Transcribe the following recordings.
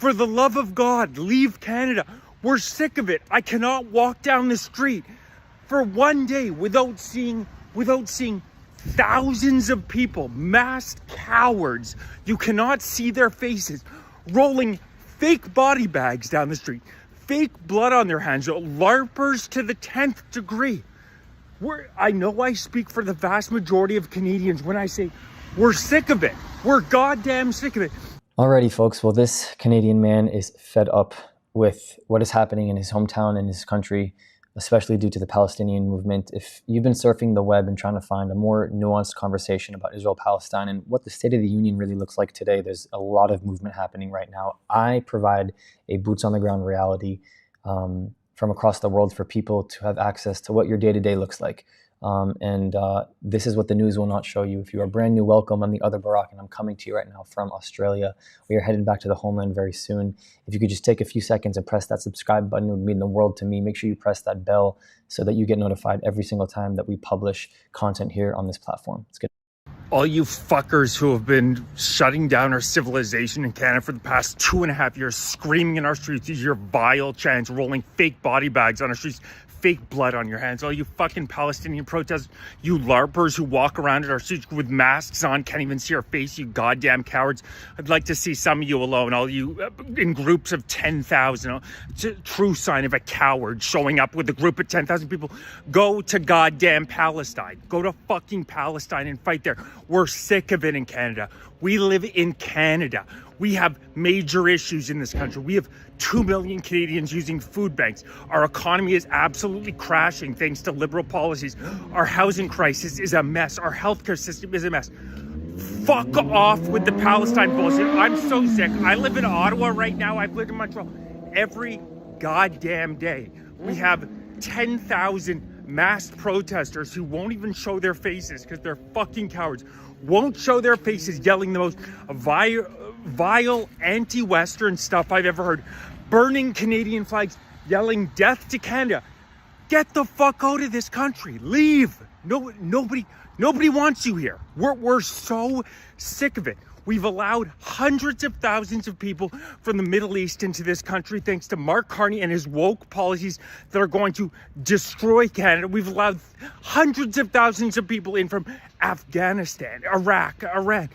For the love of God, leave Canada. We're sick of it. I cannot walk down the street for one day without seeing thousands of people, masked cowards. You cannot see their faces, rolling fake body bags down the street, fake blood on their hands, LARPers to the 10th degree. I know I speak for the vast majority of Canadians when I say we're sick of it. We're goddamn sick of it. Alrighty, folks. Well, this Canadian man is fed up with what is happening in his hometown and his country, especially due to the Palestinian movement. If you've been surfing the web and trying to find a more nuanced conversation about Israel-Palestine and what the State of the Union really looks like today, there's a lot of movement happening right now. I provide a boots-on-the-ground reality from across the world for people to have access to what your day-to-day looks like. This is what the news will not show you. If you are brand new, welcome. I'm the other Barack, and I'm coming to you right now from Australia. We are headed back to the homeland very soon. If you could just take a few seconds and press that subscribe button, it would mean the world to me. Make sure you press that bell so that you get notified every single time that we publish content here on this platform. Let's get all you fuckers who have been shutting down our civilization in Canada for the past 2.5 years, screaming in our streets, use your vile chants, rolling fake body bags on our streets, fake blood on your hands. All you fucking Palestinian protesters, you LARPers who walk around at our streets with masks on, can't even see our face, you goddamn cowards. I'd like to see some of you alone, all you in groups of 10,000. It's a true sign of a coward showing up with a group of 10,000 people. Go to goddamn Palestine. Go to fucking Palestine and fight there. We're sick of it in Canada. We live in Canada. We have major issues in this country. We have 2 million Canadians using food banks. Our economy is absolutely crashing thanks to liberal policies. Our housing crisis is a mess. Our healthcare system is a mess. Fuck off with the Palestine bullshit. I'm so sick. I live in Ottawa right now. I've lived in Montreal. Every goddamn day, we have 10,000 masked protesters who won't even show their faces because they're fucking cowards. Won't show their faces, yelling the most vile anti-Western stuff I've ever heard. Burning Canadian flags, yelling death to Canada. Get the fuck out of this country. Leave. Nobody wants you here. We're so sick of it. We've allowed hundreds of thousands of people from the Middle East into this country thanks to Mark Carney and his woke policies that are going to destroy Canada. We've allowed hundreds of thousands of people in from Afghanistan, Iraq, Iran.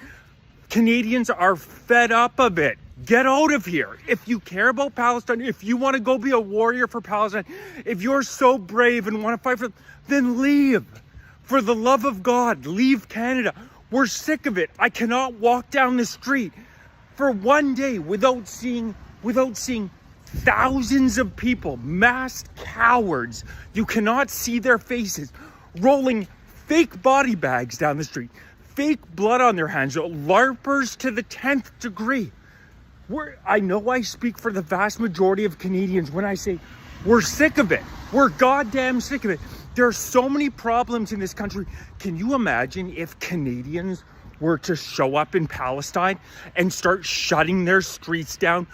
Canadians are fed up of it. Get out of here. If you care about Palestine, if you want to go be a warrior for Palestine, if you're so brave and want to fight for them, then leave. For the love of God, leave Canada. We're sick of it. I cannot walk down the street for one day without seeing thousands of people, masked cowards. You cannot see their faces, rolling fake body bags down the street, fake blood on their hands, LARPers to the 10th degree. I know I speak for the vast majority of Canadians when I say we're sick of it. We're goddamn sick of it. There are so many problems in this country. Can you imagine if Canadians were to show up in Palestine and start shutting their streets down,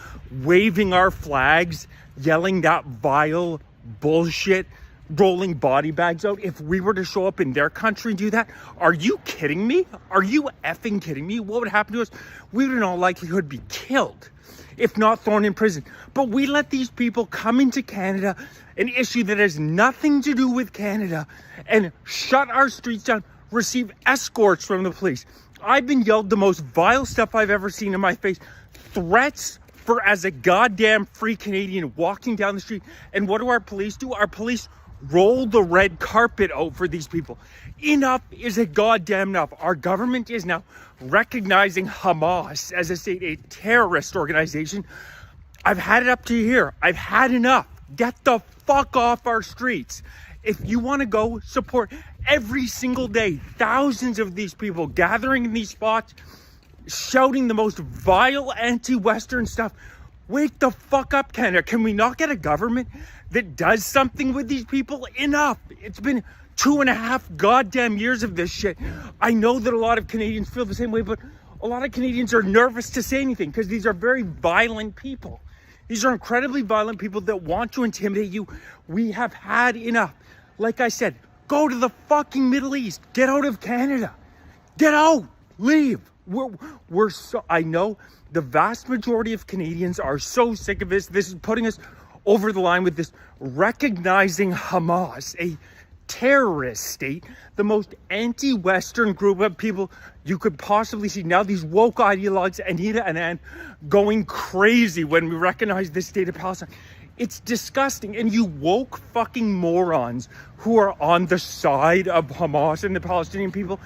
waving our flags, yelling that vile bullshit, rolling body bags out? If we were to show up in their country and do that, are you kidding me? Are you effing kidding me? What would happen to us? We would in all likelihood be killed, if not thrown in prison. But we let these people come into Canada, an issue that has nothing to do with Canada, and shut our streets down, receive escorts from the police. I've been yelled the most vile stuff I've ever seen in my face. Threats for as a goddamn free Canadian walking down the street. And what do our police do? Our police roll the red carpet out for these people. Enough is a goddamn enough. Our government is now recognizing Hamas as a terrorist organization. I've had it up to here. I've had enough. Get the fuck off our streets. If you want to go support every single day, thousands of these people gathering in these spots, shouting the most vile anti-Western stuff, wake the fuck up, Canada. Can we not get a government that does something with these people? Enough. It's been 2.5 goddamn years of this shit. I know that a lot of Canadians feel the same way, but a lot of Canadians are nervous to say anything because these are very violent people. These are incredibly violent people that want to intimidate you. We have had enough. Like I said, go to the fucking Middle East. Get out of Canada. Get out. Leave. We're, we're so, I know the vast majority of Canadians are so sick of this. This is putting us over the line with this recognizing Hamas, a terrorist state, the most anti-Western group of people you could possibly see. Now these woke ideologues, Anita and Ann, going crazy when we recognize this state of Palestine. It's disgusting. And you woke fucking morons who are on the side of Hamas and the Palestinian people,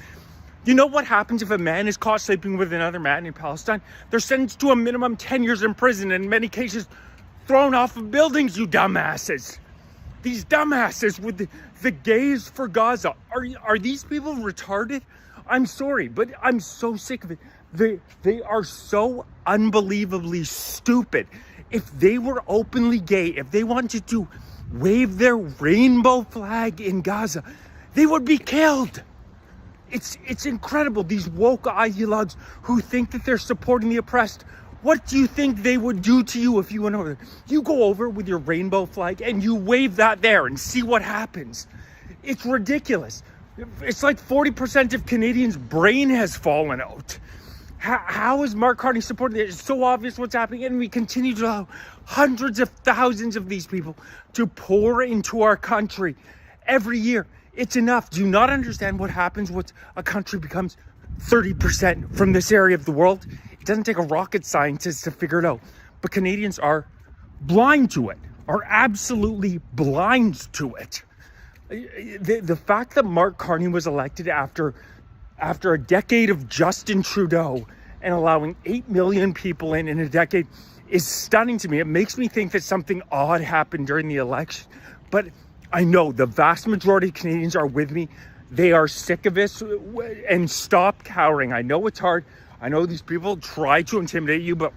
you know what happens if a man is caught sleeping with another man in Palestine? They're sentenced to a minimum 10 years in prison, and in many cases thrown off of buildings, you dumbasses. These dumbasses with the gays for Gaza. Are these people retarded? I'm sorry, but I'm so sick of it. They are so unbelievably stupid. If they were openly gay, if they wanted to wave their rainbow flag in Gaza, they would be killed. It's incredible. These woke ideologues who think that they're supporting the oppressed. What do you think they would do to you if you went over there? You go over with your rainbow flag and you wave that there and see what happens. It's ridiculous. It's like 40% of Canadians' brain has fallen out. How is Mark Carney supporting it? It's so obvious what's happening, and we continue to allow hundreds of thousands of these people to pour into our country every year. It's enough. Do you not understand what happens when a country becomes 30% from this area of the world? It doesn't take a rocket scientist to figure it out. But Canadians are blind to it, are absolutely blind to it. The fact that Mark Carney was elected after a decade of Justin Trudeau and allowing 8 million people in a decade is stunning to me. It makes me think that something odd happened during the election. But I know the vast majority of Canadians are with me. They are sick of this, and stop cowering. I know it's hard. I know these people try to intimidate you, but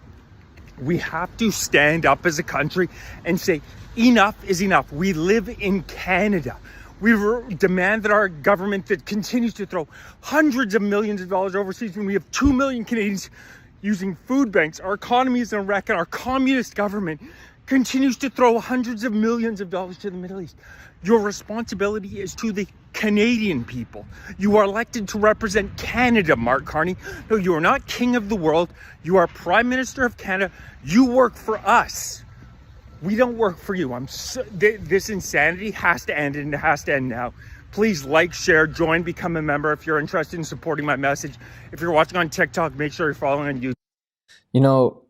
we have to stand up as a country and say, enough is enough. We live in Canada. We demand that our government that continues to throw hundreds of millions of dollars overseas when we have 2 million Canadians using food banks. Our economy is in a wreck, and our communist government continues to throw hundreds of millions of dollars to the Middle East. Your responsibility is to the Canadian people. You are elected to represent Canada, Mark Carney. No, you are not king of the world. You are Prime Minister of Canada. You work for us. We don't work for you. This insanity has to end, and it has to end now. Please like, share, join, become a member if you're interested in supporting my message. If you're watching on TikTok, make sure you're following on YouTube. You know,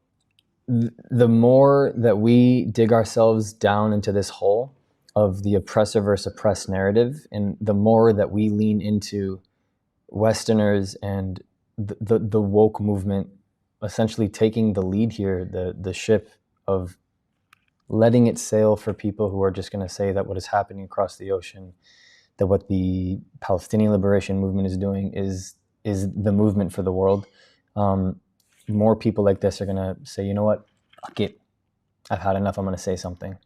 the more that we dig ourselves down into this hole of the oppressor versus oppressed narrative, and the more that we lean into Westerners and the woke movement essentially taking the lead here, the ship of letting it sail for people who are just going to say that what is happening across the ocean, that what the Palestinian liberation movement is doing is the movement for the world. More people like this are going to say, you know what, fuck it, I've had enough, I'm going to say something.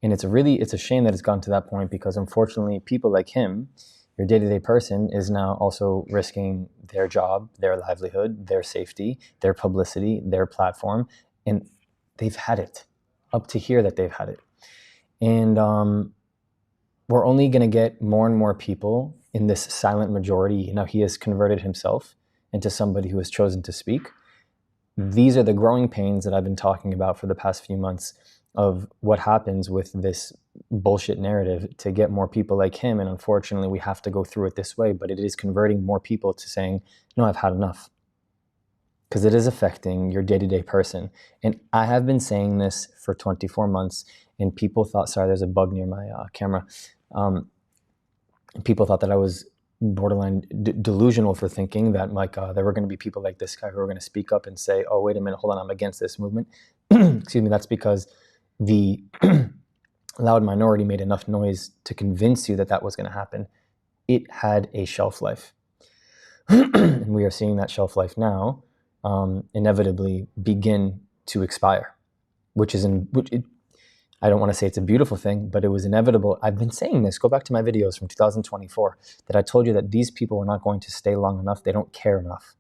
And it's a shame that it's gotten to that point, because unfortunately people like him, your day-to-day person, is now also risking their job, their livelihood, their safety, their publicity, their platform, and they've had it. Up to here that they've had it. And we're only going to get more and more people in this silent majority. Now he has converted himself into somebody who has chosen to speak. These are the growing pains that I've been talking about for the past few months of what happens with this bullshit narrative to get more people like him. And unfortunately, we have to go through it this way, but it is converting more people to saying, no, I've had enough. Because it is affecting your day-to-day person. And I have been saying this for 24 months, and people thought, sorry, there's a bug near my camera. People thought that I was borderline delusional for thinking that there were going to be people like this guy who were going to speak up and say, oh, wait a minute, hold on, I'm against this movement. Excuse me, that's because the loud minority made enough noise to convince you that that was going to happen. It had a shelf life. And we are seeing that shelf life now inevitably begin to expire, I don't want to say it's a beautiful thing, but it was inevitable. I've been saying this, go back to my videos from 2024, that I told you that these people are not going to stay long enough. They don't care enough.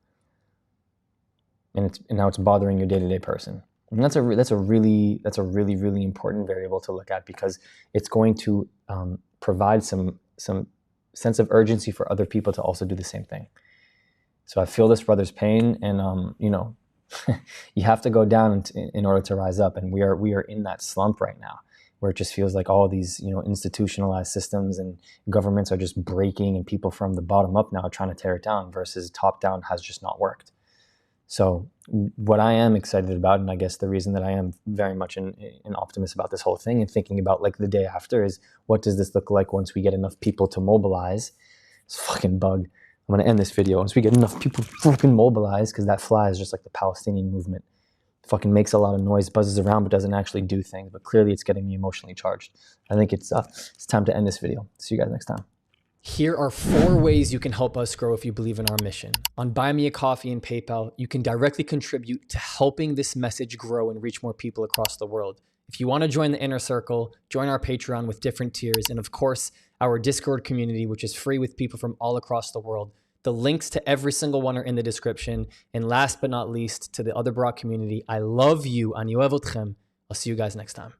And now it's bothering your day-to-day person. And that's a really important variable to look at, because it's going to provide some sense of urgency for other people to also do the same thing. So I feel this brother's pain, and you know, you have to go down in order to rise up. And we are in that slump right now, where it just feels like all these, you know, institutionalized systems and governments are just breaking, and people from the bottom up now are trying to tear it down, versus top down has just not worked. So what I am excited about, and I guess the reason that I am very much an optimist about this whole thing and thinking about like the day after, is what does this look like once we get enough people to mobilize? This fucking bug. I'm going to end this video. Once we get enough people fucking mobilize, because that fly is just like the Palestinian movement. Fucking makes a lot of noise, buzzes around, but doesn't actually do things. But clearly it's getting me emotionally charged. I think it's time to end this video. See you guys next time. Here are 4 ways you can help us grow if you believe in our mission. On Buy Me a Coffee and PayPal, you can directly contribute to helping this message grow and reach more people across the world. If you want to join the inner circle, join our Patreon with different tiers, and of course, our Discord community, which is free with people from all across the world. The links to every single one are in the description. And last but not least, to the other Brock community, I love you. Ani ohev otchem. I'll see you guys next time.